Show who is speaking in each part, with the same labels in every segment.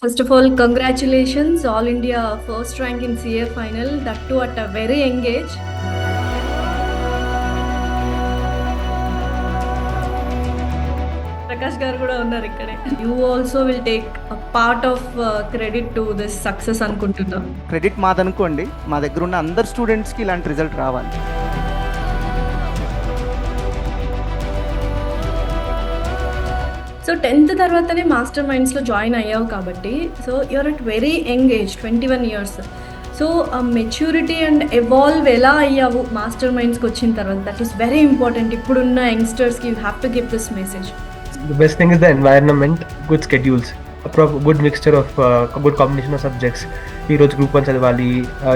Speaker 1: First of all, congratulations, All India first rank in CA final, that too at a very young age. Prakash garu kuda unnaru ikkade. You also will take a part of credit to this success anukuntunna.
Speaker 2: Credit మాదనుకోండి, మా దగ్గర ఉన్న అందరు స్టూడెంట్స్కి ఇలాంటి result రావాలి.
Speaker 1: So 10th తర్వాతనే master మైండ్స్లో join అయ్యావు కాబట్టి so you're at very young age 21 years. So ఆ మెచ్యూరిటీ అండ్ ఎవాల్వ్ ఎలా అయ్యావు మాస్టర్ మైండ్స్కి వచ్చిన తర్వాత, దట్ ఈస్ వెరీ ఇంపార్టెంట్. ఇప్పుడున్న యంగ్స్టర్స్కి you have to give this message.
Speaker 3: The best thing is the environment, good schedules, good mixture of good combination of subjects. ఈ రోజు group 1 చదవాలి,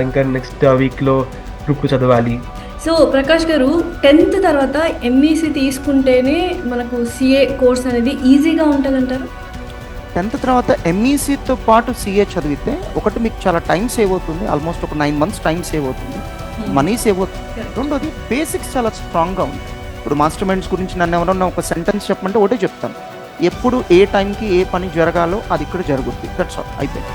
Speaker 3: ఇంకా నెక్స్ట్ వీక్లో గ్రూప్ 2 చదవాలి.
Speaker 1: సో ప్రకాష్ గారు 10th తర్వాత ఎంఈసీ తీసుకుంటేనే మనకు సిఏ కోర్స్ అనేది ఈజీగా ఉంటుందంటారు?
Speaker 2: 10th తర్వాత ఎంఈసీతో పాటు సిఏ చదివితే ఒకటి మీకు చాలా టైం సేవ్ అవుతుంది, ఆల్మోస్ట్ ఒక 9 months టైం సేవ్ అవుతుంది, మనీ సేవ్ అవుతుంది. రెండోది బేసిక్స్ చాలా స్ట్రాంగ్గా ఉంది. ఇప్పుడు మాస్టర్ మైండ్స్ గురించి నన్ను ఎవరన్నా ఒక సెంటెన్స్ చెప్పమంటే ఒకటే చెప్తాను, ఎప్పుడు ఏ టైంకి ఏ పని జరగాలో అది ఇక్కడ జరుగుద్ది. దట్స్ ఆల్, అయిపోయింది.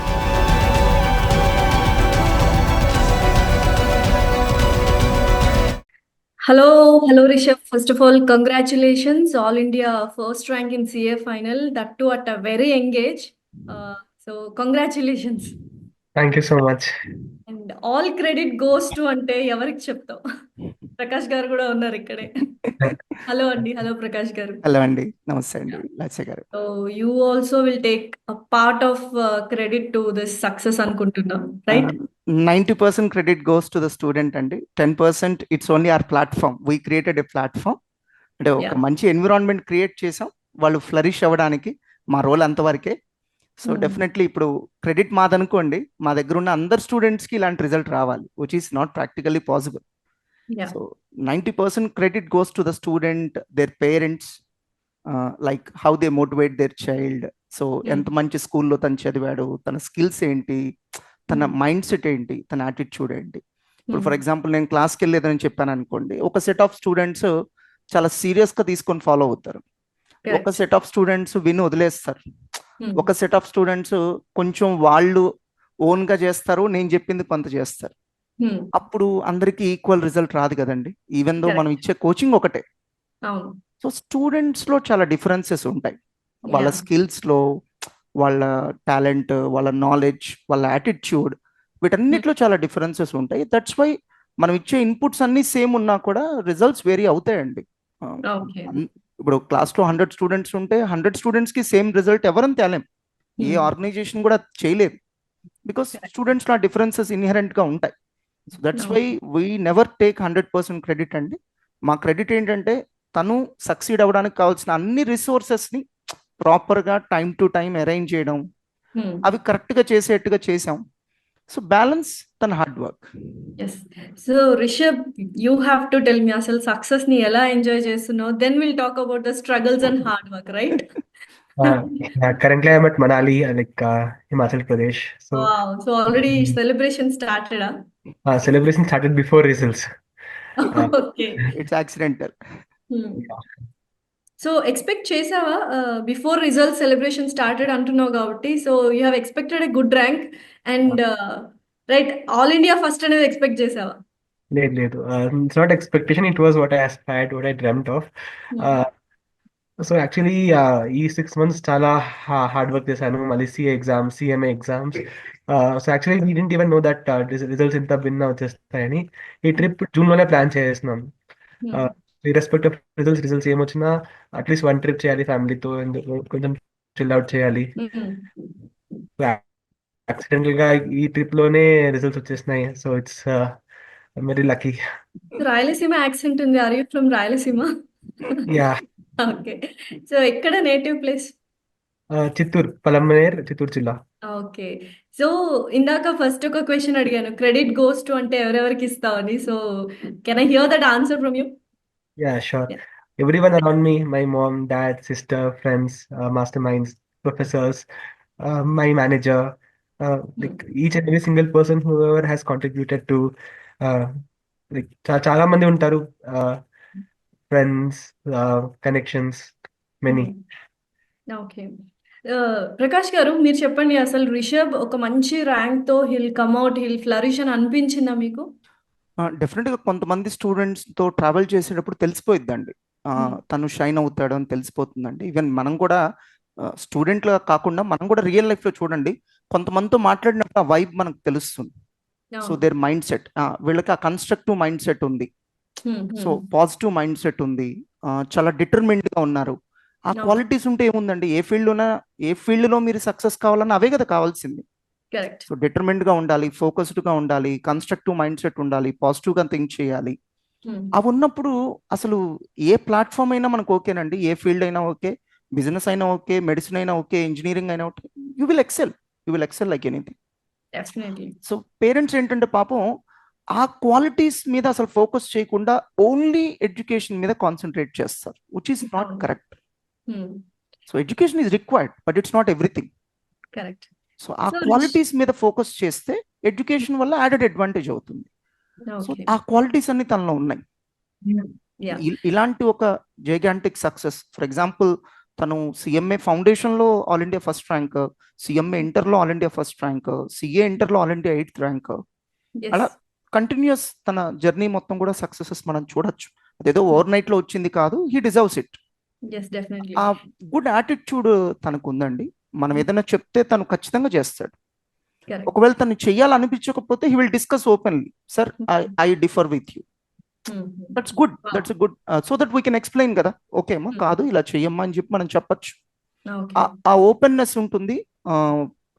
Speaker 1: Hello Rishabh. First of all, congratulations, All India first rank in CA final, that too at a very young age. So congratulations.
Speaker 3: Thank you so much.
Speaker 1: And all credit goes to అంటే ఎవరికి చెప్తావు? ప్రకాష్ గారు కూడా ఉన్నారు ఇక్కడే. Hello అండి. Hello Prakash గారు.
Speaker 2: Hello అండి, నమస్తే అండి Lasya garu.
Speaker 1: So you also will take a part of credit to this success అనుకుంటున్నా, right?
Speaker 2: 90% credit goes to the student అండి. 10% it's only our platform. We created a platform, అంటే ఒక మంచి ఎన్విరాన్మెంట్ క్రియేట్ చేసాం వాళ్ళు ఫ్లరిష్ అవ్వడానికి. మా రోల్ అంతవరకే. సో డెఫినెట్లీ ఇప్పుడు క్రెడిట్ మాదనుకోండి, మా దగ్గర ఉన్న అందరు స్టూడెంట్స్కి ఇలాంటి రిజల్ట్ రావాలి, which is not practically possible. So 90% credit goes to the student, their parents, like how they motivate there child. So ఎంత మంచి స్కూల్లో తను చదివాడు, తన స్కిల్స్ ఏంటి, తన మైండ్ సెట్ ఏంటి, తన యాటిట్యూడ్ ఏంటి. ఇప్పుడు ఫర్ ఎగ్జాంపుల్ నేను క్లాస్కి వెళ్ళేదని చెప్పాను అనుకోండి, ఒక సెట్ ఆఫ్ స్టూడెంట్స్ చాలా సీరియస్గా తీసుకొని ఫాలో అవుతారు, ఒక సెట్ ఆఫ్ స్టూడెంట్స్ విని వదిలేస్తారు, ఒక సెట్ ఆఫ్ స్టూడెంట్స్ కొంచెం వాళ్ళు ఓన్గా చేస్తారు, నేను చెప్పింది కొంత చేస్తారు. అప్పుడు అందరికీ ఈక్వల్ రిజల్ట్ రాదు కదండి, ఈవెన్ దో మనం ఇచ్చే కోచింగ్ ఒకటే. సో స్టూడెంట్స్లో చాలా డిఫరెన్సెస్ ఉంటాయి, వాళ్ళ స్కిల్స్లో, వాళ్ళ టాలెంట్, వాళ్ళ నాలెడ్జ్, వాళ్ళ యాటిట్యూడ్, వీటన్నిటిలో చాలా డిఫరెన్సెస్ ఉంటాయి. దట్స్ వై మనం ఇచ్చే ఇన్పుట్స్ అన్నీ సేమ్ ఉన్నా కూడా రిజల్ట్స్ వేరీ అవుతాయండి. ఇప్పుడు క్లాస్లో 100 స్టూడెంట్స్ ఉంటే 100 స్టూడెంట్స్కి సేమ్ రిజల్ట్ ఎవరని తేలేం, ఏ ఆర్గనైజేషన్ కూడా చేయలేదు, బికాస్ స్టూడెంట్స్లో డిఫరెన్సెస్ ఇన్హెరెంట్గా ఉంటాయి. So that's why we never take 100% credit అండి. మా క్రెడిట్ ఏంటంటే తను సక్సీడ్ అవ్వడానికి కావాల్సిన అన్ని రిసోర్సెస్ని ప్రాపర్గా టైం టు టైం అరేంజ్ చేయడం, అవి కరెక్ట్గా చేసేట్టుగా చేసాం. సో బ్యాలెన్స్ తన hard work.
Speaker 1: Yes. So Rishabh, you have to tell me అసలు సక్సెస్ ని ఎలా ఎంజాయ్ చేస్తున్నావు, then will talk about the struggles and hard work, right?
Speaker 3: Currently I'm at Manali, Himachal Pradesh. So
Speaker 1: so already celebration స్టార్టెడా?
Speaker 3: celebration started before results.
Speaker 1: Okay.
Speaker 2: It's accidental.
Speaker 1: So expect చేసావా before result celebration started అంటున్నావు కాబట్టి, so you have expected a good rank and right, all India first అనేది expect చేసావా?
Speaker 3: లేదు, it's not expectation, it was what I aspired, what I dreamt of. So actually ఈ 6 months చాలా hard work చేశాను, మళ్ళీ CA exams, CMA exams. So actually we didn't even know that results ఇంత భిన్న వచ్చేస్తాయని. ఈ ట్రిప్ జూన్లోనే ప్లాన్ చేస్తున్నాం. రెస్పెక్ట్ ఆఫ్ రిజల్ట్స్ ఏమొచ్చినా అట్లీస్ట్ 1 ట్రిప్ చేయాలి ఫ్యామిలీతో, కొంచెం చిల్ అవుట్ చేయాలి. యాక్సిడెంటల్ గా ఈ ట్రిప్ లోనే రిజల్ట్స్ వచ్చేసినాయి. So it's very lucky.
Speaker 1: Rayalaseema accent ఉంది. Are you from Rayalaseema?
Speaker 3: Yeah.
Speaker 1: Okay. So ఎక్కడ నేటివ్ ప్లేస్?
Speaker 3: చిత్తూరు, పలమనేర్, చిత్తూరు జిల్లా.
Speaker 1: ఓకే. సో ఇందాక ఫస్ట్ ఒక క్వశ్చన్ అడిగాను, క్రెడిట్ గోస్ టు అంటే ఎవరెవరికి ఇస్తావని. So can I hear that answer from you?
Speaker 3: Yeah, sure. Everyone around me, my mom, dad, sister, friends, masterminds, professors, my manager, like each and every single person whoever has contributed to, like చాలా మంది ఉంటారు, friends, connections, many.
Speaker 1: Okay. Prakash garu మీరు చెప్పండి, అసలు రిషబ్ ఒక మంచి ర్యాంక్‌తో he'll come out, he'll flourish అని అనిపించిందా మీకు?
Speaker 2: డెఫినెట్గా కొంతమంది స్టూడెంట్స్తో ట్రావెల్ చేసేటప్పుడు తెలిసిపోయిద్దండి.
Speaker 1: హ్మ్.
Speaker 2: తను షైన్ అవుతాడు అని తెలిసిపోతుందండి. ఈవెన్ మనం కూడా స్టూడెంట్గా కాకుండా మనం కూడా రియల్ లైఫ్లో చూడండి, కొంతమందితో మాట్లాడినప్పుడు ఆ వైబ్ మనకు తెలుస్తుంది. సో
Speaker 1: అవును.
Speaker 2: దేర్ మైండ్ సెట్, వీళ్ళకి ఆ కన్స్ట్రక్టివ్ మైండ్ సెట్ ఉంది,
Speaker 1: హ్మ్.
Speaker 2: సో
Speaker 1: హ్మ్.
Speaker 2: పాజిటివ్ మైండ్ సెట్ ఉంది, చాలా డిటర్మిన్డ్గా ఉన్నారు. ఆ
Speaker 1: అవును.
Speaker 2: క్వాలిటీస్ ఉంటే ఏముందండి, ఏ ఫీల్డ్లో మీరు సక్సెస్ కావాలన్నా అవే కదా కావాల్సింది.
Speaker 1: కరెక్ట్.
Speaker 2: సో డిటర్మిన్డ్గా ఉండాలి, ఫోకస్డ్గా ఉండాలి, కన్స్ట్రక్టివ్ మైండ్ సెట్ ఉండాలి, పాజిటివ్గా థింక్ చేయాలి.
Speaker 1: హ్మ్.
Speaker 2: అవి ఉన్నప్పుడు అసలు ఏ ప్లాట్ఫామ్ అయినా మనకు ఓకేనండి, ఏ ఫీల్డ్ అయినా ఓకే, బిజినెస్ అయినా ఓకే, మెడిసిన్ అయినా ఓకే, ఇంజనీరింగ్ అయినా okay, you will excel, you will excel like anything.
Speaker 1: Definitely.
Speaker 2: So parents ఏంటంటే పాపం ఆ క్వాలిటీస్ మీద అసలు ఫోకస్ చేయకుండా ఓన్లీ ఎడ్యుకేషన్ మీద కాన్సన్ట్రేట్ చేస్తారు, విచ్ ఈస్ నాట్
Speaker 1: అవును.
Speaker 2: కరెక్ట్.
Speaker 1: హ్మ్.
Speaker 2: So education is required but it's not everything.
Speaker 1: Correct.
Speaker 2: So ఆ
Speaker 1: సో
Speaker 2: క్వాలిటీస్ మీద ఫోకస్ చేస్తే ఎడ్యుకేషన్ వల్ల యాడెడ్ అడ్వాంటేజ్ అవుతుంది. So
Speaker 1: okay.
Speaker 2: ఆ క్వాలిటీస్ అన్ని తనలో ఉన్నాయి.
Speaker 1: యాహ్!
Speaker 2: ఇలాంటి ఒక జైగాంటిక్ సక్సెస్, ఫర్ ఎగ్జాంపుల్ తను సిఎంఏ ఫౌండేషన్లో all India first rank, CMA ఇంటర్లో all India first rank, CA ఇంటర్లో all India 8th rank,
Speaker 1: yes.
Speaker 2: అలా కంటిన్యూస్ తన జర్నీ మొత్తం కూడా సక్సెసెస్ మనం చూడొచ్చు. అదేదో ఓవర్ నైట్లో వచ్చింది కాదు, he deserves it.
Speaker 1: Yes. Definitely.
Speaker 2: ఆ గుడ్ యాటిట్యూడ్ తనకు ఉందండి. మనం ఏదైనా చెప్తే తను ఖచ్చితంగా చేస్తాడు.
Speaker 1: కరెక్ట్.
Speaker 2: ఒకవేళ తను చెయ్యాలనిపించకపోతే he will discuss openly, sir I differ with you,
Speaker 1: hmm.
Speaker 2: That's good,
Speaker 1: wow!
Speaker 2: That's good, so that we can explain కదా, ఓకే అమ్మా
Speaker 1: హ్మ్.
Speaker 2: కాదు ఇలా చెయ్యమ్మా అని చెప్పి మనం చెప్పచ్చు.
Speaker 1: ఓకే.
Speaker 2: ఆ ఓపెన్నెస్ ఉంటుంది. ఆ,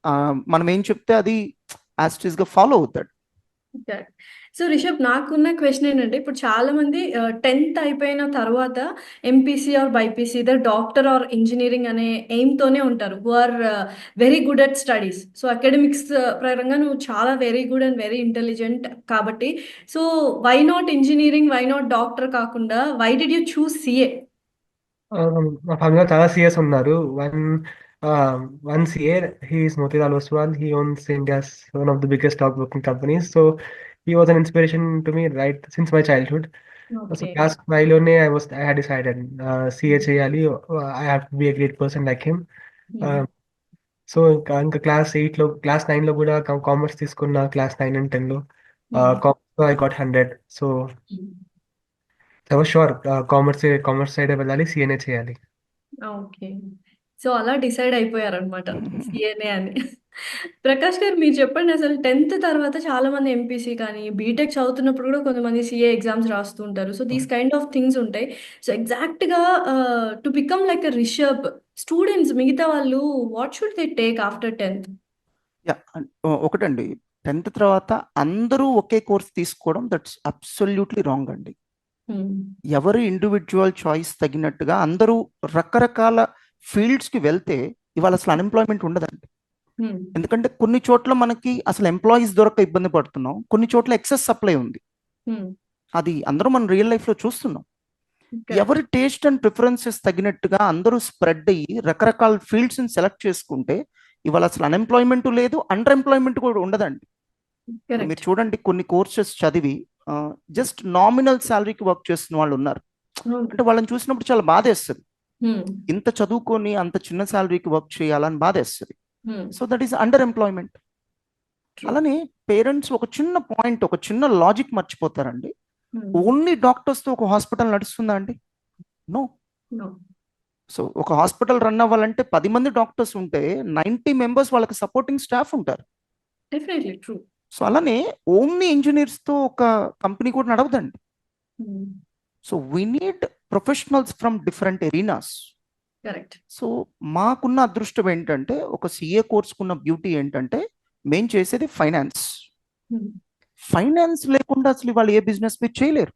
Speaker 2: ఆ, మనం ఏం చెప్తే అది యాస్టీస్ గా ఫాలో అవుతాడు.
Speaker 1: కరెక్ట్. సో, రిషబ్ నాకున్న క్వెషన్ ఏంటంటే, ఇప్పుడు చాలామంది 10థ్ అయిపోయిన తర్వాత MPC or BiPC either doctor or engineering అనే ఎయిమ్‌తోనే ఉంటారు. Who are very good at studies. So, academics పరంగా నువ్వు చాలా very good and very intelligent కాబట్టి, so, why not engineering? Why not doctor కాకుండా why did you choose CA?
Speaker 3: మా ఫ్యామిలీలో చాలా సీఎస్ ఉన్నారు. One CA, he is Motilal Oswal. He owns India's one of the biggest stock broking companies. So he was an inspiration to me right since my childhood. So
Speaker 1: okay.
Speaker 3: Class 5 లోనే I had decided CA చేయాలి. I have to be a great person like him.
Speaker 1: హ్మ్.
Speaker 3: So ఇంకా class 9 లో కూడా commerce తీసుకున్న, class 9 and 10 లో
Speaker 1: హ్మ్.
Speaker 3: Commerce I got 100. So
Speaker 1: హ్మ్.
Speaker 3: I was sure commerce side వెళ్ళాలి, సీఏనే చేయాలి.
Speaker 1: ఓకే. సో, అలా డిసైడ్ అయిపోయారనమాట సీఏనే అని. ప్రకాష్ గారు మీరు చెప్పండి, అసలు 10థ్ తర్వాత చాలామంది ఎంపీసీ కానీ, బీటెక్ చదువుతున్నప్పుడు కూడా కొంతమంది సీఏ ఎగ్జామ్స్ రాస్తూ ఉంటారు. So, these kind of things ఉంటాయి. సో, ఎగ్జాక్ట్‌గా to become like a Rishabh students మిగతా వాళ్ళు what should they take after 10థ్?
Speaker 2: యా, ఒకటండి, 10th తర్వాత అందరూ ఒకే కోర్స్ తీసుకోవడం దట్స్ అబ్సల్యూట్లీ రాంగ్ అండి.
Speaker 1: హ్మ్.
Speaker 2: ఎవరి ఇండివిజువల్ చాయిస్ తగినట్టుగా అందరూ రకరకాల ఫీల్డ్స్కి వెళ్తే ఇవాళ అసలు అన్ఎంప్లాయ్మెంట్ ఉండదండి.
Speaker 1: హ్మ్.
Speaker 2: ఎందుకంటే కొన్ని చోట్ల మనకి అసలు ఎంప్లాయీస్ దొరక ఇబ్బంది పడుతున్నాం, కొన్ని చోట్ల ఎక్సెస్ సప్లై ఉంది.
Speaker 1: హ్మ్.
Speaker 2: అది అందరూ మనం రియల్ లైఫ్లో చూస్తున్నాం.
Speaker 1: కరెక్ట్.
Speaker 2: ఎవరి టేస్ట్ అండ్ ప్రిఫరెన్సెస్ తగినట్టుగా అందరూ స్ప్రెడ్ అయ్యి రకరకాల ఫీల్డ్స్ని సెలెక్ట్ చేసుకుంటే ఇవాళ అసలు అన్ఎంప్లాయ్మెంట్ లేదు, అండర్ ఎంప్లాయ్మెంట్ కూడా ఉండదండి. ఇప్పుడు మీరు
Speaker 1: కరెక్ట్.
Speaker 2: చూడండి, కొన్ని కోర్సెస్ చదివి జస్ట్ నామినల్ శాలరీకి వర్క్ చేస్తున్న వాళ్ళు ఉన్నారు.
Speaker 1: అవును.
Speaker 2: అంటే వాళ్ళని చూసినప్పుడు చాలా బాధేస్తుంది,
Speaker 1: హ్మ్.
Speaker 2: ఇంత చదువుకొని అంత చిన్న శాలరీకి వర్క్ చేయాలని బాధేస్తుంది.
Speaker 1: హ్మ్.
Speaker 2: So that is under employment.
Speaker 1: True.
Speaker 2: అలానే పేరెంట్స్ ఒక చిన్న పాయింట్, ఒక చిన్న లాజిక్ మర్చిపోతారండి.
Speaker 1: హ్మ్.
Speaker 2: ఓన్లీ డాక్టర్స్తో ఒక హాస్పిటల్ నడుస్తుందా అండి? నో.
Speaker 1: నో.
Speaker 2: సో ఒక హాస్పిటల్ రన్ అవ్వాలంటే 10 మంది డాక్టర్స్ ఉంటే 90 మెంబర్స్ వాళ్ళకి సపోర్టింగ్ స్టాఫ్ ఉంటారు.
Speaker 1: Definitely true.
Speaker 2: సో అలానే ఓన్లీ ఇంజనీర్స్తో ఒక కంపెనీ కూడా నడవదండి.
Speaker 1: హ్మ్.
Speaker 2: So we need professionals from different ఎరీనాస్.
Speaker 1: Correct.
Speaker 2: So మాకున్న అదృష్టం ఏంటంటే, ఒక సిఏ కోర్సుకున్న బ్యూటీ ఏంటంటే, మేం చేసేది ఫైనాన్స్.
Speaker 1: హ్మ్.
Speaker 2: ఫైనాన్స్ లేకుండా అసలు వాళ్ళు ఏ బిజినెస్ మీరు చేయలేరు.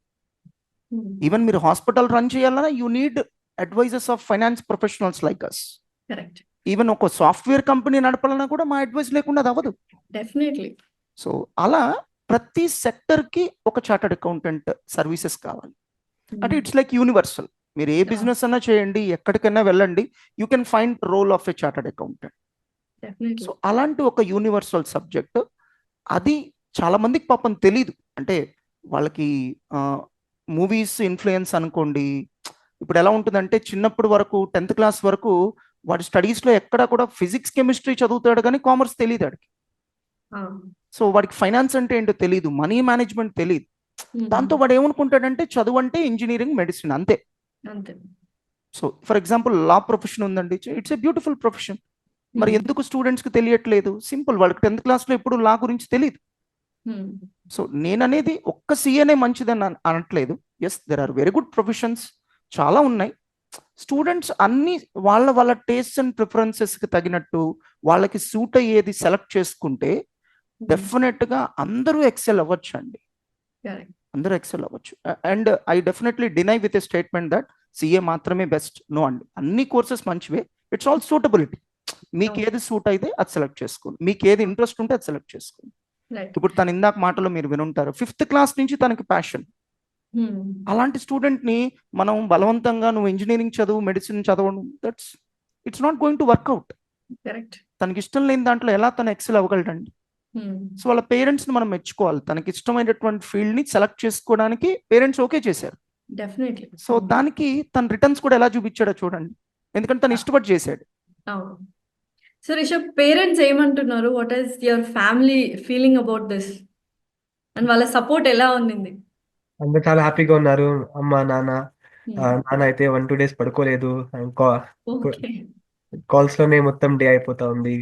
Speaker 1: హ్మ్.
Speaker 2: ఈవెన్ మీరు హాస్పిటల్ రన్ చేయాలన్నా you need advisers of finance professionals like us.
Speaker 1: Correct.
Speaker 2: Even ఒక సాఫ్ట్వేర్ కంపెనీ నడపాలన్నా కూడా మా అడ్వైస్ లేకుండా అది అవ్వదు.
Speaker 1: డెఫినైట్‌లీ.
Speaker 2: సో అలా ప్రతి సెక్టర్కి ఒక చార్టర్డ్ అకౌంటెంట్ సర్వీసెస్ కావాలి. అంటే
Speaker 1: హ్మ్.
Speaker 2: It's like universal. మీరు ఏ
Speaker 1: అవును.
Speaker 2: బిజినెస్ అన్నా చేయండి, ఎక్కడికైనా వెళ్ళండి, you can find role of a chartered accountant. So
Speaker 1: definitely.
Speaker 2: అలాంటి ఒక యూనివర్సల్ సబ్జెక్ట్, అది చాలా మందికి పాపం తెలీదు. అంటే వాళ్ళకి మూవీస్ ఇన్ఫ్లుయెన్స్ అనుకోండి. ఇప్పుడు ఎలా ఉంటుందంటే చిన్నప్పుడు వరకు 10th క్లాస్ వరకు వాడి స్టడీస్లో ఎక్కడ కూడా ఫిజిక్స్ కెమిస్ట్రీ చదువుతాడు కానీ కామర్స్ తెలియదు వాడికి. సో వాడికి ఫైనాన్స్ అంటే ఏంటో తెలియదు, మనీ మేనేజ్మెంట్ తెలియదు. దాంతో వాడు ఏమనుకుంటాడంటే చదువు అంటే ఇంజనీరింగ్, మెడిసిన్ అంతే.
Speaker 1: అంతే.
Speaker 2: So for example law profession ఉందండి, ఇట్స్ ఏ బ్యూటిఫుల్ ప్రొఫెషన్. మరి ఎందుకు స్టూడెంట్స్కి తెలియట్లేదు? సింపుల్, వాళ్ళకి 10th క్లాస్లో ఎప్పుడు లా గురించి తెలియదు. సో నేను అనేది ఒక్క సీఏనే మంచిదని అనట్లేదు. Yes, there are very good professions, చాలా ఉన్నాయి. స్టూడెంట్స్ అన్ని వాళ్ళ వాళ్ళ టేస్ట్ అండ్ ప్రిఫరెన్సెస్కి తగినట్టు వాళ్ళకి సూట్ అయ్యేది సెలెక్ట్ చేసుకుంటే డెఫినెట్గా అందరూ ఎక్సెల్ అవ్వచ్చు అండి, అందరూ ఎక్సెల్ అవ్వచ్చు. And I definitely deny with a statement that CA మాత్రమే బెస్ట్. నో అండి, అన్ని కోర్సెస్ మంచివే. It's all suitability. మీకు ఏది సూట్ అయితే అది సెలెక్ట్ చేసుకోండి, మీకు ఏది ఇంట్రెస్ట్ ఉంటే అది సెలెక్ట్ చేసుకోండి. ఇప్పుడు తను ఇందాక మాటలో మీరు వినుంటారు 5th క్లాస్ నుంచి తనకి ప్యాషన్. అలాంటి స్టూడెంట్ ని మనం బలవంతంగా నువ్వు ఇంజనీరింగ్ చదువు, మెడిసిన్ చదవడం, it's not going to work out. తనకి ఇష్టం లేని దాంట్లో ఎలా తను ఎక్సెల్ అవ్వగలడండి? సో వాళ్ళ పేరెంట్స్ ని మనం మెచ్చుకోవాలి. తనకి ఇష్టమైనటువంటి ఫీల్డ్ ని సెలెక్ట్ చేసుకోవడానికి పేరెంట్స్ ఓకే చేశారు. సో దానికి తన రిటర్న్స్ కూడా ఎలా చూపించాడో చూడండి, ఎందుకంటే తను ఇష్టపడి చేశాడు.
Speaker 1: సో రిషబ్, పేరెంట్స్ ఏమంటున్నారు? What is your family feeling about this and వాళ్ళ సపోర్ట్ ఎలా ఉంది?
Speaker 3: అందరు చాలా హ్యాపీగా ఉన్నారు. అమ్మ నాన్న నాన్న అయితే 1-2 days పడుకోలేదు. కాల్స్ లోనే మొత్తం డే అయిపోతా ఉంది.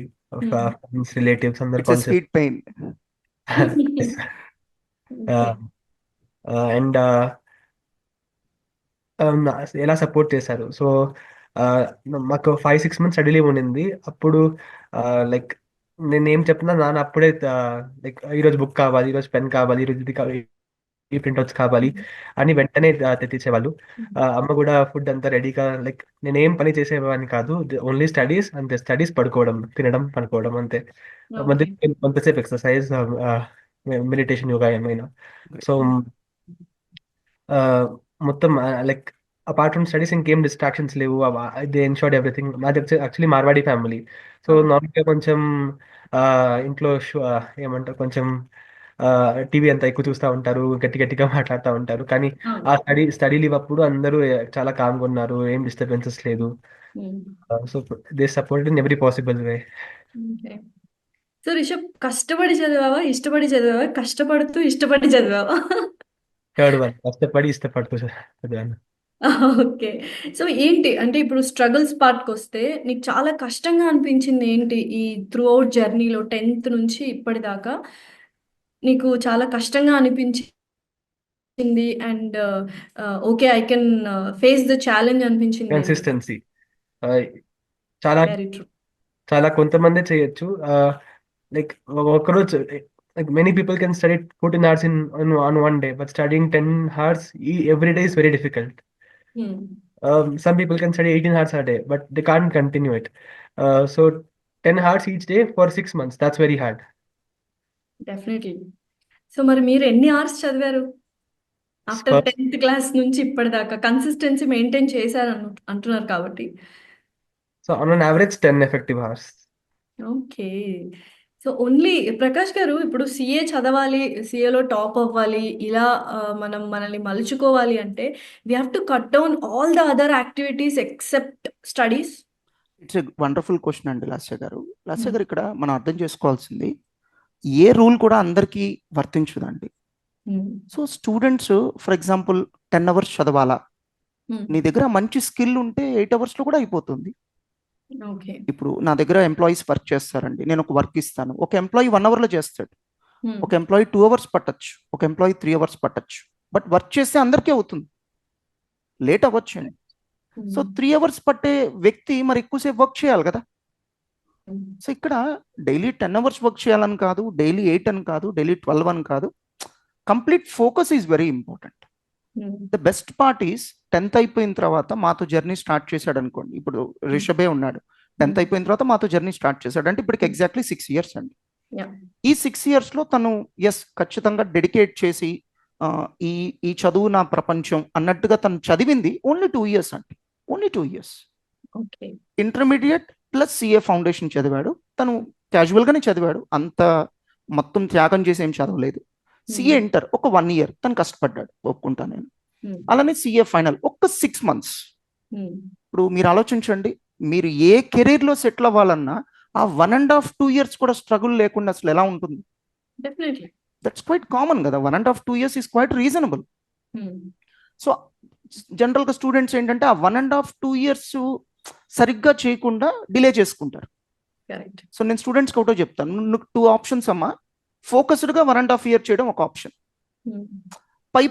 Speaker 3: ఫ్రెండ్స్, రిలేటివ్స్ అందరు
Speaker 2: it's a
Speaker 3: calls
Speaker 2: sweet pain.
Speaker 3: And ఎలా సపోర్ట్ చేశారు. సో మాకు 5-6 months స్టడీ లీవ్ ఉండింది. అప్పుడు లైక్ నేను ఏం చెప్పినా నాన్న అప్పుడే లైక్ ఈరోజు బుక్ కావాలి, ఈరోజు పెన్ కావాలి, ఈరోజు ఇది కావాలి, ఈ ప్రింట్అవుట్స్ కావాలి అని వెంటనే తెప్పించేవాళ్ళు. అమ్మ కూడా ఫుడ్ అంతా రెడీగా, లైక్ నేనేం పని చేసేవాడిని కాదు, ఓన్లీ స్టడీస్ అంతే. స్టడీస్, పడుకోవడం, తినడం, పడుకోవడం అంతే. మధ్య కొంతసేపు ఎక్సర్సైజ్, మెడిటేషన్, యోగా ఏమైనా. సో మొత్తం లైక్ అపార్ట్ ఫ్రమ్ స్టడీస్ ఇంకేం డిస్ట్రాక్షన్స్ లేవు. They ensured everything. మాది యాక్చువల్లీ మార్వాడి ఫ్యామిలీ. సో నార్మల్గా కొంచెం ఇంట్లో ఏమంటారు, కొంచెం టీవీ అంతా ఎక్కువ చూస్తూ ఉంటారు, గట్టి గట్టిగా మాట్లాడుతూ ఉంటారు. కానీ ఆ స్టడీ లీవ్ అప్పుడు అందరూ చాలా కామ్గా ఉన్నారు, ఏం డిస్టర్బెన్సెస్ లేదు. So they support in every possible way.
Speaker 1: So Rishabh, కష్టపడి చదివావా, ఇష్టపడి చదివావా, కష్టపడుతూ ఇష్టపడి చదివావా?
Speaker 3: థర్డ్ వన్, కష్టపడి ఇష్టపడుతూ చదివాను.
Speaker 1: ఓకే. సో ఏంటి అంటే ఇప్పుడు స్ట్రగుల్స్ పార్ట్కి వస్తే నీకు చాలా కష్టంగా అనిపించింది ఏంటి ఈ త్రూ అవుట్ జర్నీలో 10th నుంచి ఇప్పటిదాకా నీకు చాలా కష్టంగా అనిపించింది and okay I can face the challenge అనిపించింది ఏంటి?
Speaker 3: కన్సిస్టెన్సీ. చాలా
Speaker 1: వెరీ ట్రూ.
Speaker 3: చాలా కొంతమందే చేయొచ్చు. లైక్ ఒకరోజు, like many people can study 14 hours on one day, but studying 10 hours every day is very difficult. Some people can study 18 hours a day, but they can't continue it. So 10 hours each day for 6 months, that's very hard.
Speaker 1: Definitely. So మరి మీరు ఎన్ని hours చదివారు after
Speaker 3: So
Speaker 1: 10th class నుంచి ఇప్పటిదాకా? Consistency maintain చేశారు అంటున్నారు కాబట్టి.
Speaker 3: on an average 10 effective hours.
Speaker 1: Okay. So only Prakash గారు, ఇప్పుడు సీఏ చదవాలి, సీఏలో టాప్ అవ్వాలి, ఇలా మనల్ని మలుచుకోవాలి అంటే we have to cut down all the other activities except studies.
Speaker 2: It's a wonderful question అండి లాస్య గారు. లాస్య గారు, ఇక్కడ మనం అర్థం చేసుకోవాల్సింది ఏ రూల్ కూడా అందరికీ వర్తించదండి. So students for example 10 hours చదవాలా, నీ దగ్గర మంచి స్కిల్ ఉంటే 8 hours లో కూడా అయిపోతుంది.
Speaker 1: ఓకే.
Speaker 2: ఇప్పుడు నా దగ్గర ఎంప్లాయీస్ వర్క్ చేస్తారండి, నేను ఒక వర్క్ ఇస్తాను, ఒక ఎంప్లాయీ 1 hour లో చేస్తాడు, ఒక ఎంప్లాయీ 2 hours పట్టచ్చు, ఒక ఎంప్లాయీ 3 hours పట్టచ్చు. బట్ వర్క్ చేస్తే అందరికీ అవుతుంది, లేట్ అవ్వచ్చు అండి. సో 3 hours పట్టే వ్యక్తి మరి ఎక్కువసేపు వర్క్ చేయాలి కదా. సో ఇక్కడ డైలీ 10 hours వర్క్ చేయాలని కాదు, డైలీ 8 అని కాదు, డైలీ 12 అని కాదు, complete focus is very important. The best part is 10th అయిపోయిన తర్వాత మాతో జర్నీ స్టార్ట్ చేశాడు అనుకోండి. ఇప్పుడు రిషబే ఉన్నాడు, 10th అయిపోయిన తర్వాత మాతో జర్నీ స్టార్ట్ చేశాడు అంటే ఇప్పటికి ఎగ్జాక్ట్లీ 6 years అండి. ఈ 6 years లో తను ఖచ్చితంగా డెడికేట్ చేసి ఈ చదువు నా ప్రపంచం అన్నట్టుగా తను చదివింది ఓన్లీ 2 years అండి, only 2 years. Intermediate plus CA foundation చదివాడు, తను క్యాజువల్ గానే చదివాడు, అంత మొత్తం త్యాగం చేసి ఏం చదవలేదు. సిఏ ఇంటర్ ఒక 1 year తను కష్టపడ్డాడు, ఒప్పుకుంటా నేను. అలానే సిఏ ఫైనల్ ఒక్క 6 months. ఇప్పుడు మీరు ఆలోచించండి, మీరు ఏ కెరీర్లో సెటిల్ అవ్వాలన్నా ఆ 1.5-2 years కూడా స్ట్రగుల్ లేకుండా అసలు ఎలా ఉంటుంది?
Speaker 1: డెఫినెట్లీ.
Speaker 2: దట్స్ క్వైట్ కామన్ కదా. 1.5-2 years is quite reasonable. So జనరల్గా స్టూడెంట్స్ ఏంటంటే ఆ 1.5-2 years సరిగ్గా చేయకుండా డిలే చేసుకుంటారు.
Speaker 1: కరెక్ట్.
Speaker 2: సో నేను స్టూడెంట్స్కి ఒకటో చెప్తాను, నువ్వు 2 options అమ్మా. ఫోకస్డ్గా 1.5 year చేయడం ఒక ఆప్షన్,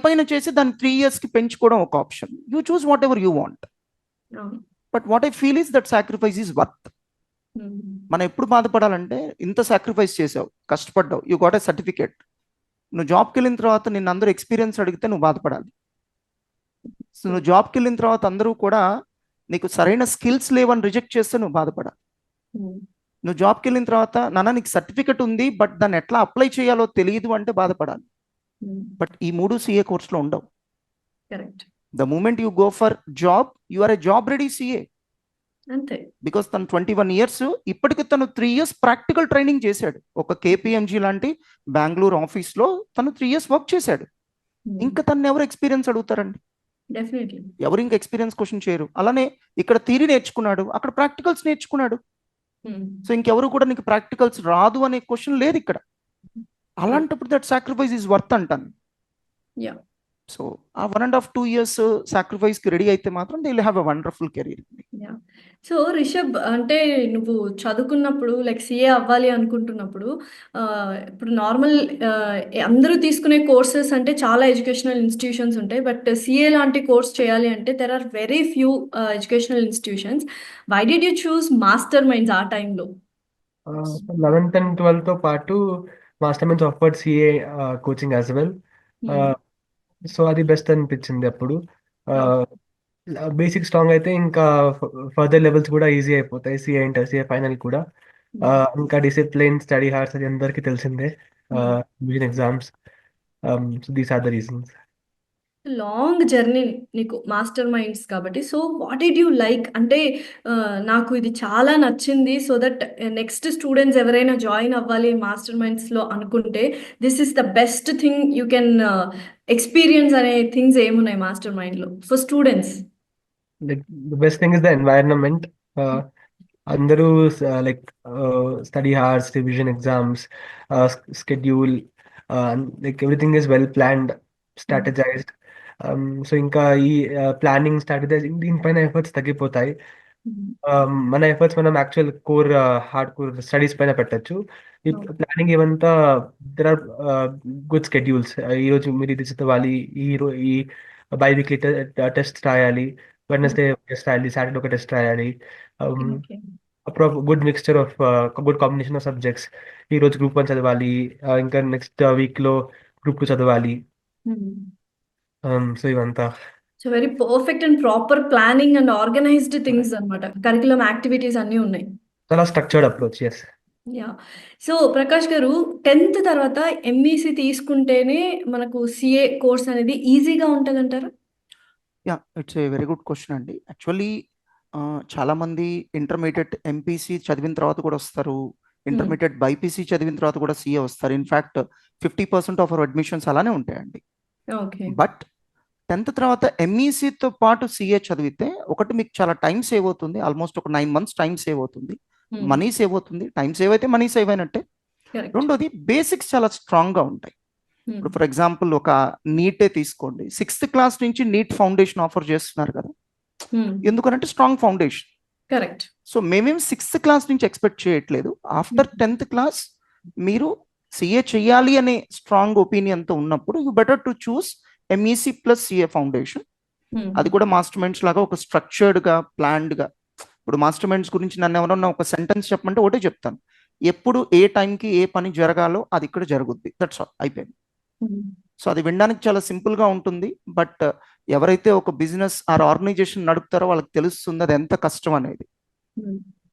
Speaker 2: పైన చేసి దాన్ని 3 yearsకి పెంచుకోవడం ఒక option. You choose what ever you want. But what I feel is that sacrifice is worth. మనం ఎప్పుడు బాధపడాలంటే, ఇంత సాక్రిఫైస్ చేసావు, కష్టపడ్డావు, యూ గాట్ ఎ సర్టిఫికేట్. నువ్వు జాబ్కి వెళ్ళిన తర్వాత నిన్ను అందరూ ఎక్స్పీరియన్స్ అడిగితే నువ్వు బాధపడాలి. సో నువ్వు జాబ్కి వెళ్ళిన తర్వాత అందరూ కూడా నీకు సరైన స్కిల్స్ లేవని రిజెక్ట్ చేస్తే నువ్వు బాధపడాలి. నువ్వు జాబ్కి వెళ్ళిన తర్వాత నాన్న నీకు సర్టిఫికెట్ ఉంది బట్ దాన్ని ఎట్లా అప్లై చేయాలో తెలియదు అంటే బాధపడాలి. బట్ ఈ 3 CA కోర్సులో ఉండవు.
Speaker 1: Correct.
Speaker 2: The moment you go for job, you are a job ready CA.
Speaker 1: అంతే.
Speaker 2: బికాస్ తను 21 years, ఇప్పటికి తను 3 years ప్రాక్టికల్ ట్రైనింగ్ చేశాడు. ఒక KPMG లాంటి బెంగళూరు ఆఫీస్లో తను 3 years వర్క్ చేశాడు. ఇంకా తను ఎవరు ఎక్స్పీరియన్స్ అడుగుతారండి?
Speaker 1: డెఫినెట్లీ.
Speaker 2: ఎవరు ఇంకా ఎక్స్పీరియన్స్ క్వశ్చన్ చేయరు. అలానే ఇక్కడ థియరీ నేర్చుకున్నాడు, అక్కడ ప్రాక్టికల్స్ నేర్చుకున్నాడు. సో ఇంకెవరు కూడా నీకు ప్రాక్టికల్స్ రాదు అనే క్వశ్చన్ లేదు ఇక్కడ. అలాంటప్పుడు దట్ సాక్రిఫైస్ ఈజ్ వర్త్ అంటాను.
Speaker 1: యా.
Speaker 2: సో ఆ 1.5-2 years సాక్రిఫైస్కి రెడీ అయితే మాత్రం they will have a wonderful career.
Speaker 1: Yeah. So Rishabh, అంటే నువ్వు చదువుకున్నప్పుడు లైక్ CA అవ్వాలి అనుకుంటున్నప్పుడు, ఇప్పుడు నార్మల్ అందరూ తీసుకునే కోర్సెస్ అంటే చాలా ఎడ్యుకేషనల్ ఇన్స్టిట్యూషన్స్ ఉంటాయి. బట్ CA లాంటి కోర్స్ చేయాలి అంటే there are very few educational institutions. Why did you choose Master Minds ఆ టైంలో?
Speaker 3: 11th and 12th తో పాటు మాస్టర్ మైండ్స్ offered CA coaching as well. So అది బెస్ట్ అనిపించింది అప్పుడు. బేసిక్ స్ట్రాంగ్ అయితే ఇంకా ఫర్దర్ లెవెల్స్ కూడా ఈజీ అయిపోతాయి. CA ఇంటర్, CA ఫైనల్ కూడా. ఇంకా డిసిప్లిన్, స్టడీ హార్స్ అది అందరికీ తెలిసిందే. Division exams. So these are the reasons.
Speaker 1: Long journey నీకు మాస్టర్ మైండ్స్ కాబట్టి. So what did you like అంటే, నాకు ఇది చాలా నచ్చింది, సో దట్ నెక్స్ట్ స్టూడెంట్స్ ఎవరైనా జాయిన్ అవ్వాలి మాస్టర్ మైండ్స్లో అనుకుంటే this is the best thing you can experience అనే థింగ్స్ ఏమున్నాయి మాస్టర్ మైండ్లో for students?
Speaker 3: Like the best thing is the environment. అందరూ like study hours, revision exams, schedule, like everything is well planned, strategized. So ఇంకా ఈ planning, స్ట్రాటజైజింగ్ దీనిపైన efforts తగ్గిపోతాయి. మన efforts మనం actual core, hard core studies పైన పెట్టచ్చు. ఈ ప్లానింగ్ ఏమంతా దెర్ ఆర్ గుడ్ స్కెడ్యూల్స్. ఈరోజు మీరు ఇది చదవాలి, ఈ బై వీక్లీ టెస్ట్ రాయాలి, వెడ్నెస్డే టెస్ట్ రాయాలి, సాటర్డే ఒక టెస్ట్ రాయాలి. Good mixture of good combination of subjects. ఈ రోజు గ్రూప్ 1 చదవాలి, ఇంకా నెక్స్ట్ వీక్లో గ్రూప్ 2 చదవాలి. సో ఇవంతా
Speaker 1: so very perfect and proper planning and organised things అన్నమాట. కరికులం యాక్టివిటీస్ అన్నీ ఉన్నాయి.
Speaker 3: చాలా structured approach. Yes.
Speaker 1: Yeah. So Prakash గారు, 10th తర్వాత MEC తీసుకుంటేనే మనకు CA కోర్స్ అనేది ఈజీగా ఉంటుంది అంటారా?
Speaker 2: Yeah, it's a very good question అండి. యాక్చువల్లీ చాలామంది ఇంటర్మీడియట్ MPC చదివిన తర్వాత కూడా వస్తారు, ఇంటర్మీడియట్ BPC చదివిన తర్వాత కూడా CA వస్తారు. ఇన్ఫ్యాక్ట్ 50% ఆఫ్ అవర్ అడ్మిషన్స్ అలానే ఉంటాయండి.
Speaker 1: ఓకే.
Speaker 2: బట్ 10th తర్వాత MECతో పాటు CA చదివితే ఒకటి మీకు చాలా టైం సేవ్ అవుతుంది, ఆల్మోస్ట్ ఒక 9 months టైం సేవ్ అవుతుంది, మనీ సేవ్ అవుతుంది. టైం సేవ్ అయితే మనీ సేవ్ అయినట్టే. రెండోది బేసిక్స్ చాలా స్ట్రాంగ్గా ఉంటాయి. ఇప్పుడు ఫర్ ఎగ్జాంపుల్ ఒక నీటే తీసుకోండి, 6th class నుంచి నీట్ ఫౌండేషన్ ఆఫర్ చేస్తున్నారు కదా. ఎందుకంటే స్ట్రాంగ్ ఫౌండేషన్.
Speaker 1: కరెక్ట్. సో
Speaker 2: మేమేం 6th class నుంచి ఎక్స్పెక్ట్ చేయట్లేదు. ఆఫ్టర్ 10th class మీరు CA చెయ్యాలి అనే స్ట్రాంగ్ ఒపీనియన్తో ఉన్నప్పుడు you better to choose MEC plus CA foundation. అది కూడా మాస్టర్ మైండ్స్ లాగా ఒక స్ట్రక్చర్డ్గా, ప్లాన్డ్గా. ఇప్పుడు మాస్టర్ మైండ్స్ గురించి నన్ను ఎవరన్నా ఒక సెంటెన్స్ చెప్పమంటే ఒకటే చెప్తాను, ఎప్పుడు ఏ టైంకి ఏ పని జరగాలో అది ఇక్కడ జరుగుద్ది. దట్స్ ఆల్, అయిపోయింది. సో అది వినడానికి చాలా సింపుల్గా ఉంటుంది, బట్ ఎవరైతే ఒక బిజినెస్ ఆర్ ఆర్గనైజేషన్ నడుపుతారో వాళ్ళకి తెలుస్తుంది అది ఎంత కష్టం అనేది.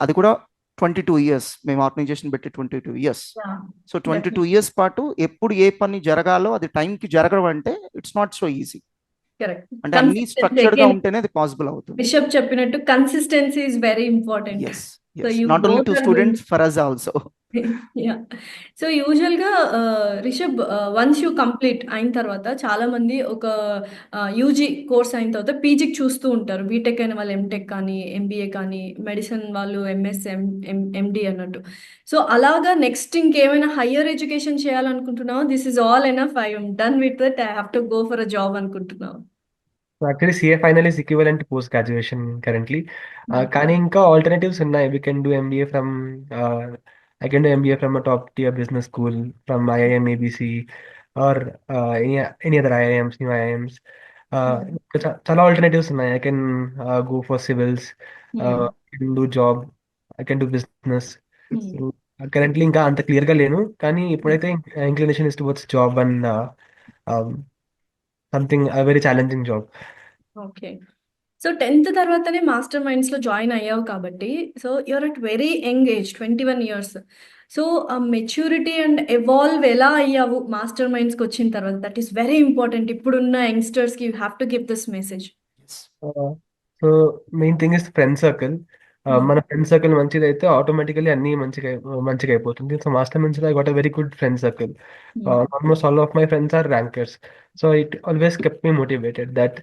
Speaker 2: అది కూడా 22 years, మేము ఆర్గనైజేషన్ పెట్టి 22 years. సో 22 years పాటు ఎప్పుడు ఏ పని జరగాలో అది టైంకి జరగడం అంటే ఇట్స్ నాట్ సో ఈజీ. అంటే అన్ని స్ట్రక్చర్డ్ గా ఉంటేనే అది పాసిబుల్ అవుతుంది.
Speaker 1: బిషప్ చెప్పినట్టు consistency is very important.
Speaker 2: Yes, yes. Not only to students, for us also.
Speaker 1: Yeah! So, యూజువల్‌గా రిషబ్ వన్స్ యూ కంప్లీట్ అయిన తర్వాత చాలామంది ఒక యూజీ కోర్స్ అయిన తర్వాత పీజీకి చూస్తూ ఉంటారు. బీటెక్ అయిన వాళ్ళు ఎంటెక్ కానీ, ఎంబీఏ కానీ, మెడిసిన్ వాళ్ళు ఎంఎస్, ఎండీ అన్నట్టు. సో, అలాగా నెక్స్ట్ ఇంకేమైనా హైయర్ ఎడ్యుకేషన్ చేయాలనుకుంటున్నావా? This is all enough I am done with it. I have to go for a job అనుకుంటున్నావా?
Speaker 3: So actually, CA final is equivalent to post graduation currently.
Speaker 1: హ్మ్.
Speaker 3: కానీ ఇంకా alternatives ఉన్నాయి. We can do MBA from I can do MBA from a top tier business school from IIM ABC or any other IIMs, new IIMs.
Speaker 1: హ్మ్.
Speaker 3: ఇంకా చాలా alternatives ఉన్నాయి. I can go for civils,
Speaker 1: హ్మ్.
Speaker 3: I can do job, I can do business.
Speaker 1: హ్మ్.
Speaker 3: So currently ఇంకా అంత clear గా లేను. కానీ
Speaker 1: హ్మ్.
Speaker 3: ఇప్పుడైతే inclination is towards job and um, something a very challenging job.
Speaker 1: Okay. So 10థ్ తర్వాతనే మాస్టర్ మైండ్స్‌లో జాయిన్ అయ్యావు కాబట్టి, so you are at very young age 21 years. So, ఆ మెచ్యూరిటీ అండ్ ఎవాల్వ్ ఎలా అయ్యావు మాస్టర్ మైండ్స్‌కొచ్చిన తర్వాత? That is very important. ఇప్పుడున్న యంగ్‌స్టర్స్‌కి you have to give this message.
Speaker 3: So main thing is friend circle.
Speaker 1: Hmm.
Speaker 3: మన ఫ్రెండ్ సర్కిల్ మంచిదైతే automatically అన్ని మంచిగా అయిపోతుంది. సో మాస్టర్ నుంచి I got a very good friend circle.
Speaker 1: హ్మ్.
Speaker 3: Almost all of my friends are rankers. So it always kept me motivated that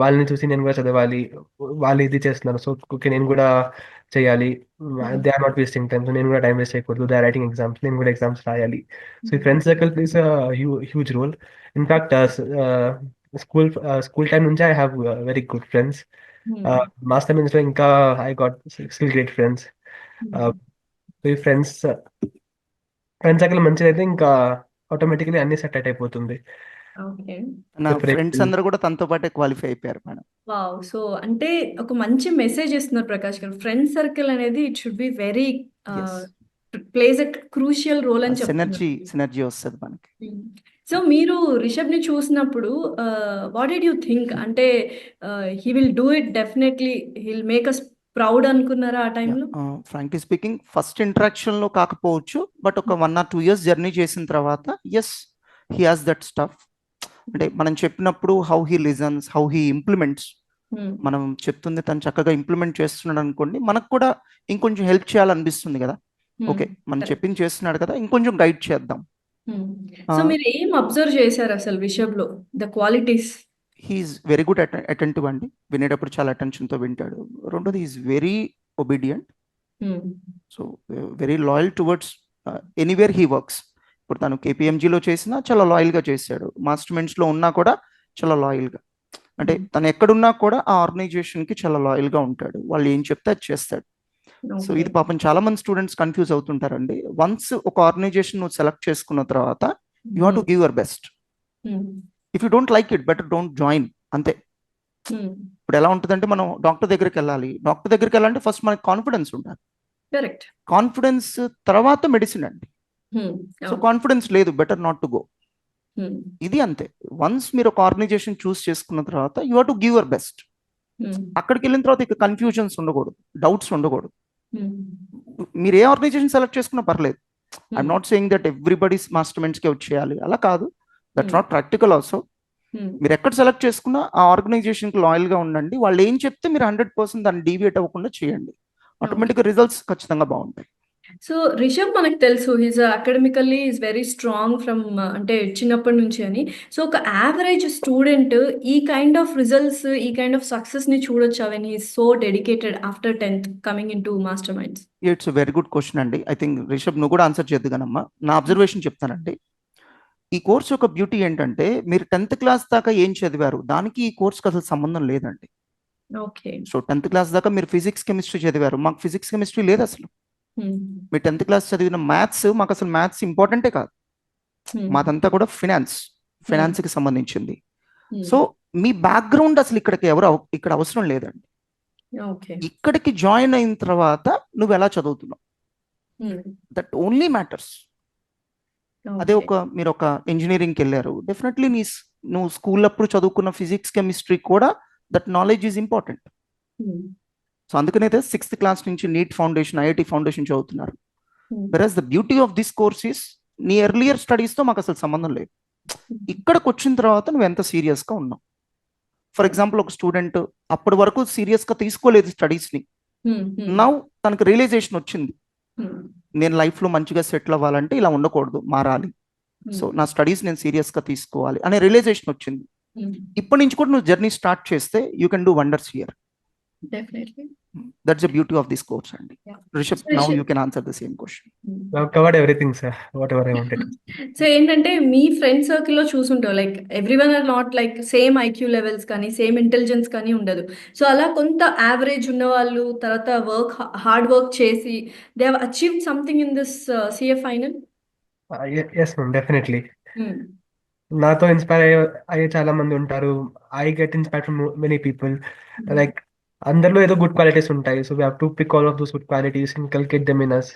Speaker 3: వాళ్ళని చూసి నేను కూడా చదవాలి, వాళ్ళు ఇది చేస్తున్నారు, సో ఓకే నేను కూడా చేయాలి.
Speaker 1: Hmm.
Speaker 3: They are not wasting time, so నేను కూడా టైం వేస్ట్ చేయకూడదు. దే ఆర్ రైటింగ్ ఎగ్జామ్స్, నేను కూడా ఎగ్జామ్స్ రాయాలి. సో ఈ
Speaker 1: hmm.
Speaker 3: Friend circle plays huge role. In fact school time నుంచి I have very good friends.
Speaker 1: Hmm.
Speaker 3: Master నుంచి ఇంకా I got still great friends.
Speaker 1: Hmm.
Speaker 3: ఈ ఫ్రెండ్స్ సర్కిల్ మంచిదైతే ఇంకా ఆటోమేటికలీ అన్ని సెట్ అయిపోతుంది.
Speaker 1: ఓకే.
Speaker 2: నా ఫ్రెండ్స్
Speaker 3: ప్రిపరేషన్.
Speaker 2: అందరూ కూడా తనతో పాటే క్వాలిఫై అయిపోయారు మేడం.
Speaker 1: వావ్! సో, అంటే ఒక మంచి మెసేజ్ ఇస్తున్నారు ప్రకాష్ గారు. ఫ్రెండ్ సర్కిల్ అనేది it should be very
Speaker 2: yes,
Speaker 1: ah, places a crucial role అని చెప్తున్నారు.
Speaker 2: సినర్జీ వస్తుంది మనకి.
Speaker 1: హ్మ్. సో, మీరు రిషబ్‌ని చూసినప్పుడు వాట్ డిడ్ యూ థింక్? అంటే he will do it definitely. He will make us proud అనుకున్నారా ఆ
Speaker 2: యా,
Speaker 1: టైంలో?
Speaker 2: ఫ్రాంక్లీ స్పీకింగ్ ఫస్ట్ ఇంటరాక్షన్లో కాకపోవచ్చు, బట్ ఒక 1 or 2 years జర్నీ చేసిన తర్వాత yes, he has that stuff. అంటే మనం చెప్పినప్పుడు how he listens, how he implements,
Speaker 1: hmm.
Speaker 2: మనం చెప్తుంది తను చక్కగా ఇంప్లిమెంట్ చేస్తున్నాడు అనుకోండి, మనకు కూడా ఇంకొంచెం హెల్ప్ చేయాలనిపిస్తుంది కదా.
Speaker 1: హ్మ్.
Speaker 2: ఓకే, మనం
Speaker 1: కరెక్ట్.
Speaker 2: చెప్పింది చేస్తున్నాడు కదా, ఇంకొంచెం గైడ్ చేద్దాం.
Speaker 1: హ్మ్. సో, మీరు ఏం అబ్జర్వ్ చేశారు అసలు రిషబ్‌లో? The qualities?
Speaker 2: He is very good attentive అండి, వినేటప్పుడు చాలా అటెన్షన్తో వింటాడు. రెండోది is very obedient.
Speaker 1: Hmm.
Speaker 2: So very loyal towards anywhere he works. ఇప్పుడు తను కేపీఎంజీలో చేసినా చాలా లాయల్గా చేశాడు, మాస్టర్మెంట్స్లో ఉన్నా కూడా చాలా లాయల్గా. అంటే
Speaker 1: హ్మ్.
Speaker 2: తను ఎక్కడున్నా కూడా ఆ ఆర్గనైజేషన్కి చాలా లాయల్గా ఉంటాడు, వాళ్ళు ఏం చెప్తే అది చేస్తాడు. So
Speaker 1: okay.
Speaker 2: ఇది పాపం చాలా మంది స్టూడెంట్స్ కన్ఫ్యూజ్ అవుతుంటారండి. వన్స్ ఒక ఆర్గనైజేషన్ నువ్వు సెలెక్ట్ చేసుకున్న తర్వాత you have
Speaker 1: hmm.
Speaker 2: To give your best.
Speaker 1: Hmm.
Speaker 2: If you don't like it, better don't join, అంతే.
Speaker 1: హ్మ్.
Speaker 2: ఇప్పుడు ఎలా ఉంటుందంటే, మనం డాక్టర్ దగ్గరికి వెళ్ళాలి, డాక్టర్ దగ్గరికి వెళ్ళాలంటే ఫస్ట్ మనకి కాన్ఫిడెన్స్ ఉండాలి.
Speaker 1: కరెక్ట్.
Speaker 2: కాన్ఫిడెన్స్ తర్వాత మెడిసిన్ అండి.
Speaker 1: హ్మ్.
Speaker 2: సో
Speaker 1: అవును.
Speaker 2: కాన్ఫిడెన్స్ లేదు, బెటర్ నాట్ టు గో.
Speaker 1: హ్మ్.
Speaker 2: ఇది అంతే. వన్స్ మీరు ఒక ఆర్గనైజేషన్ చూస్ చేసుకున్న తర్వాత you have to give your best.
Speaker 1: హ్మ్.
Speaker 2: అక్కడికి వెళ్ళిన తర్వాత ఇక కన్ఫ్యూజన్స్ ఉండకూడదు, డౌట్స్ ఉండకూడదు.
Speaker 1: హ్మ్.
Speaker 2: మీరు ఏ ఆర్గనైజేషన్ సెలెక్ట్ చేసుకున్నా పర్లేదు. ఐఎమ్
Speaker 1: హ్మ్.
Speaker 2: నాట్ సేయింగ్ దట్ ఎవ్రీబడీస్ మాస్టర్మెంట్స్కి వచ్చేయాలి, అలా కాదు. దట్స్
Speaker 1: హ్మ్.
Speaker 2: Not practical also.
Speaker 1: హ్మ్.
Speaker 2: మీరు ఎక్కడ సెలెక్ట్ చేసుకున్నా ఆ ఆర్గనైజేషన్కి లాయల్గా ఉండండి. వాళ్ళు ఏం చెప్తే మీరు 100% దాన్ని డీవియేట్ అవ్వకుండా చేయండి.
Speaker 1: ఓకే.
Speaker 2: ఆటోమేటిక్గా రిజల్ట్స్ ఖచ్చితంగా బాగుంటాయి.
Speaker 1: సో, రిషబ్ మనకు తెలుసు academically is very strong from అంటే చిన్నప్పటి నుంచి అని. సో, ఒక యావరేజ్ స్టూడెంట్ ఈ కైండ్ ఆఫ్ రిజల్ట్స్, ఈ కైండ్ ఆఫ్ సక్సెస్‌ని చూడొచ్చా when he is so dedicated after 10థ్ coming into master minds?
Speaker 2: It's very good question అండి. ఐ థింక్ రిషబ్ నువ్వు కూడా ఆన్సర్ చేద్దుగానమ్మా. నా అబ్జర్వేషన్ చెప్తానండి. ఈ కోర్స్ యొక్క బ్యూటీ ఏంటంటే, మీరు 10th క్లాస్ దాకా ఏం చదివారు దానికి ఈ కోర్స్కి అసలు సంబంధం లేదండి.
Speaker 1: ఓకే.
Speaker 2: సో 10th క్లాస్ దాకా మీరు ఫిజిక్స్ కెమిస్ట్రీ చదివారు, మాకు ఫిజిక్స్ కెమిస్ట్రీ లేదు అసలు.
Speaker 1: హ్మ్.
Speaker 2: మీ 10th క్లాస్ చదివిన మ్యాథ్స్ మాకు అసలు మ్యాథ్స్ ఇంపార్టెంటే కాదు.
Speaker 1: హ్మ్.
Speaker 2: మాదంతా కూడా
Speaker 1: హ్మ్.
Speaker 2: ఫినాన్స్కి సంబంధించింది.
Speaker 1: హ్మ్.
Speaker 2: సో మీ బ్యాక్గ్రౌండ్ అసలు ఇక్కడికి ఇక్కడ అవసరం లేదండి.
Speaker 1: ఓకే.
Speaker 2: ఇక్కడికి జాయిన్ అయిన తర్వాత నువ్వు ఎలా చదువుతున్నావు,
Speaker 1: హ్మ్.
Speaker 2: That only matters. అదే
Speaker 1: ఓకే.
Speaker 2: మీరు ఒక ఇంజనీరింగ్కి వెళ్ళారు, డెఫినెట్లీ నువ్వు స్కూల్ అప్పుడు చదువుకున్న ఫిజిక్స్ కెమిస్ట్రీ కూడా that knowledge is important.
Speaker 1: Hmm.
Speaker 2: So అందుకనైతే 6th క్లాస్ నుంచి నీట్ ఫౌండేషన్, ఐఐటి ఫౌండేషన్ చదువుతున్నారు.
Speaker 1: Hmm.
Speaker 2: Versus the beauty of this course is, నీ ఎర్లియర్ స్టడీస్తో మాకు అసలు సంబంధం లేదు. ఇక్కడికి వచ్చిన తర్వాత నువ్వు ఎంత సీరియస్గా ఉన్నావు. ఫర్ ఎగ్జాంపుల్, ఒక స్టూడెంట్ అప్పటి వరకు సీరియస్గా తీసుకోలేదు స్టడీస్ని,
Speaker 1: హ్మ్. హ్మ్.
Speaker 2: నౌ తనకు రియలైజేషన్ వచ్చింది, నేను లైఫ్లో మంచిగా సెటిల్ అవ్వాలంటే ఇలా ఉండకూడదు, మారాలి. సో నా స్టడీస్ నేను సీరియస్గా తీసుకోవాలి అనే రియలైజేషన్ వచ్చింది. ఇప్పటి నుంచి కూడా నువ్వు జర్నీ స్టార్ట్ చేస్తే you can do wonders here.
Speaker 1: Definitely.
Speaker 2: That's the beauty of this course, Andy. Rishabh, now you can answer the same question.
Speaker 3: I've covered everything, sir. Whatever I wanted.
Speaker 1: So ఏంటంటే మీ friend సర్కిల్లో చూసుంటావు, like everyone are not like same IQ levels కానీ same intelligence కానీ ఉండదు. So అలా కొంత average ఉన్న వాళ్ళు తర్వాత హార్డ్ వర్క్ చేసి they have achieved something in this CA final.
Speaker 3: Yes, ma'am, definitely. నాతో ఇన్స్పైర్ అయ్యే చాలా మంది ఉంటారు. I get inspired from many people. Like అందరిలో ఏదో గుడ్ క్వాలిటీస్ ఉంటాయి. So we have to pick all of those good qualities, inculcate them in us.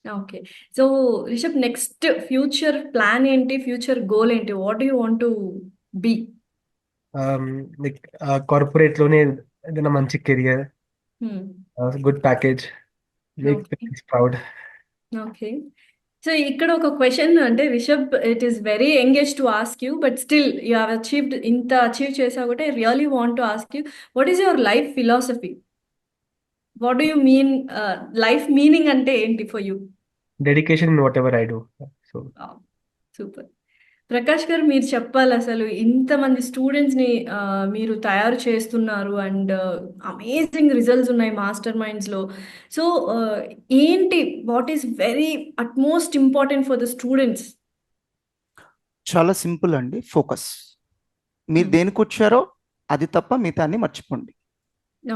Speaker 1: Okay. So Rishabh, next future plan ఏంటి, future goal ఏంటి, what you want to be?
Speaker 3: Like corporate లోనే ఏదైనా మంచి career, good package, make people proud.
Speaker 1: Okay. So ఇక్కడ ఒక question, అంటే Rishabh it is very engage to ask you, but still you have achieved, ఇంత achieve చేసా కూడా I really want to ask you, what is your life philosophy? What do you mean, life meaning అంటే ఏంటి for you?
Speaker 3: Dedication in what ever I do. So
Speaker 1: super. Prakash garu, మీరు చెప్పాలి, అసలు ఇంతమంది స్టూడెంట్స్ని మీరు తయారు చేస్తున్నారు అండ్ అమేజింగ్ రిజల్ట్స్ ఉన్నాయి మాస్టర్ మైండ్స్లో. సో ఏంటి, what is very utmost important for the students?
Speaker 2: చాలా సింపుల్ అండి, ఫోకస్. మీరు దేనికి వచ్చారో అది తప్ప మిగతాన్ని మర్చిపోండి.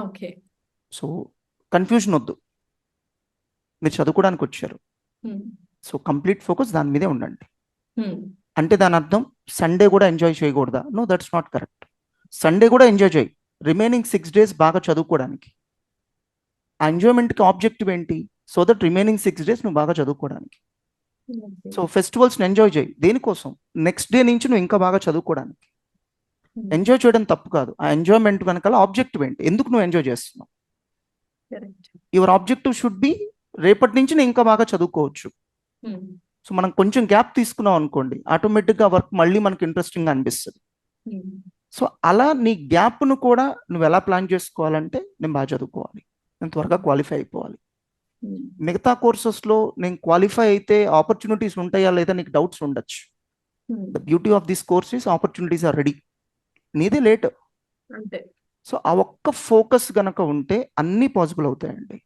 Speaker 1: ఓకే.
Speaker 2: సో కన్ఫ్యూజన్ వద్దు, మీరు చదువుకోవడానికి వచ్చారు. సో కంప్లీట్ ఫోకస్ దాని మీదే ఉండండి. అంటే దాని అర్థం సండే కూడా ఎంజాయ్ చేయకూడదా? No, that's not correct. Sunday కూడా ఎంజాయ్ చేయి, రిమైనింగ్ 6 days బాగా చదువుకోవడానికి. ఆ ఎంజాయ్మెంట్కి ఆబ్జెక్టివ్ ఏంటి? సో దట్ రిమైనింగ్ 6 days నువ్వు బాగా చదువుకోవడానికి. సో ఫెస్టివల్స్ని ఎంజాయ్ చేయి, దేనికోసం? నెక్స్ట్ డే నుంచి నువ్వు ఇంకా బాగా చదువుకోవడానికి. ఎంజాయ్ చేయడం తప్పు కాదు, ఆ ఎంజాయ్మెంట్ వెనకాల ఆబ్జెక్టివ్ ఏంటి, ఎందుకు నువ్వు ఎంజాయ్ చేస్తున్నావు? యువర్ ఆబ్జెక్టివ్ షుడ్ బి రేపటి నుంచి నేను ఇంకా బాగా చదువుకోవచ్చు. సో మనం కొంచెం గ్యాప్ తీసుకున్నాం అనుకోండి, ఆటోమేటిక్గా వర్క్ మళ్ళీ మనకి ఇంట్రెస్టింగ్ అనిపిస్తుంది. సో అలా నీ గ్యాప్ను కూడా నువ్వు ఎలా ప్లాన్ చేసుకోవాలంటే, నేను బాగా చదువుకోవాలి, నేను త్వరగా క్వాలిఫై అయిపోవాలి. మిగతా కోర్సెస్లో నేను క్వాలిఫై అయితే ఆపర్చునిటీస్ ఉంటాయా లేదా నీకు డౌట్స్ ఉండొచ్చు. The beauty of this course is opportunities are ready, నీదే లేట్. సో ఆ ఒక్క ఫోకస్ గనక ఉంటే అన్నీ పాసిబుల్ అవుతాయండి.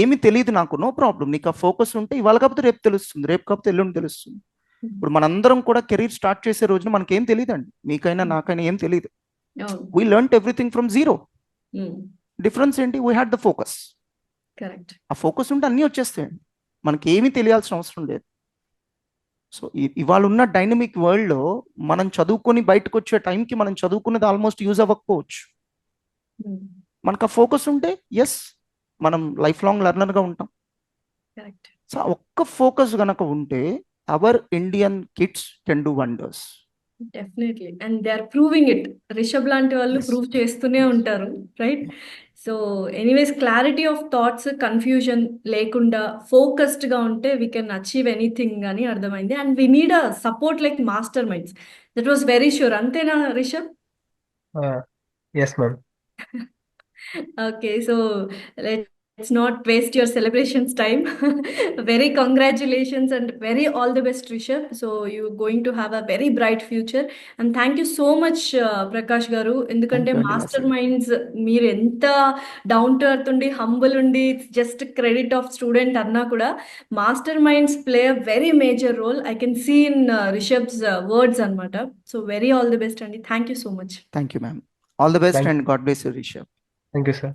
Speaker 2: ఏమి తెలియదు నాకు, నో ప్రాబ్లం, నీకు ఆ ఫోకస్ ఉంటే ఇవాళ కాకపోతే రేపు తెలుస్తుంది, రేపు కాకపోతే ఎల్లుండి తెలుస్తుంది. ఇప్పుడు మనందరం కూడా కెరీర్ స్టార్ట్ చేసే రోజున మనకేం తెలియదండి, మీకైనా నాకైనా ఏం తెలియదు. We learn everything from zero. Difference ఏంటి? We had the focus. ఆ ఫోకస్ ఉంటే అన్నీ వచ్చేస్తాయండి, మనకి ఏమీ తెలియాల్సిన అవసరం లేదు. సో ఇవాళ ఉన్న డైనమిక్ వరల్డ్లో మనం చదువుకొని బయటకు వచ్చే టైంకి మనం చదువుకున్నది ఆల్మోస్ట్ యూజ్ అవ్వకపోవచ్చు. మనకు ఆ ఫోకస్ ఉంటే ఎస్, మనం లైఫ్ లాంగ్ లెర్నర్గా ఉంటాం. సో ఒక్క ఫోకస్ గనక ఉంటే our Indian kids can do wonders.
Speaker 1: Definitely, and they are proving it. Rishabh లాంటి వాళ్ళు ప్రూవ్ చేస్తూనే ఉంటారు, right? So anyways, clarity of thoughts, confusion లేకుండా ఫోకస్డ్గా ఉంటే వీ కెన్ అచీవ్ ఎనీథింగ్ అని అర్థమైంది. And we need a support like Master Minds. That was very sure. అంతేనా Rishabh?
Speaker 3: yes, ma'am.
Speaker 1: Okay, so let's not waste your celebrations time. Very congratulations and very all the best, Rishabh. So you're going to have a very bright future. And thank you so much, Prakash garu. ఎందుకంటే master minds మీరు ఎంత down to earth ఉండి humble ఉండి just credit of student అన్నా కూడా master minds play a very major role. I can see in Rishab's words అనమాట. So very all the best అండి. Thank you so much.
Speaker 2: Thank you ma'am. All the best and God bless you, Rishab.
Speaker 3: Thank you, sir.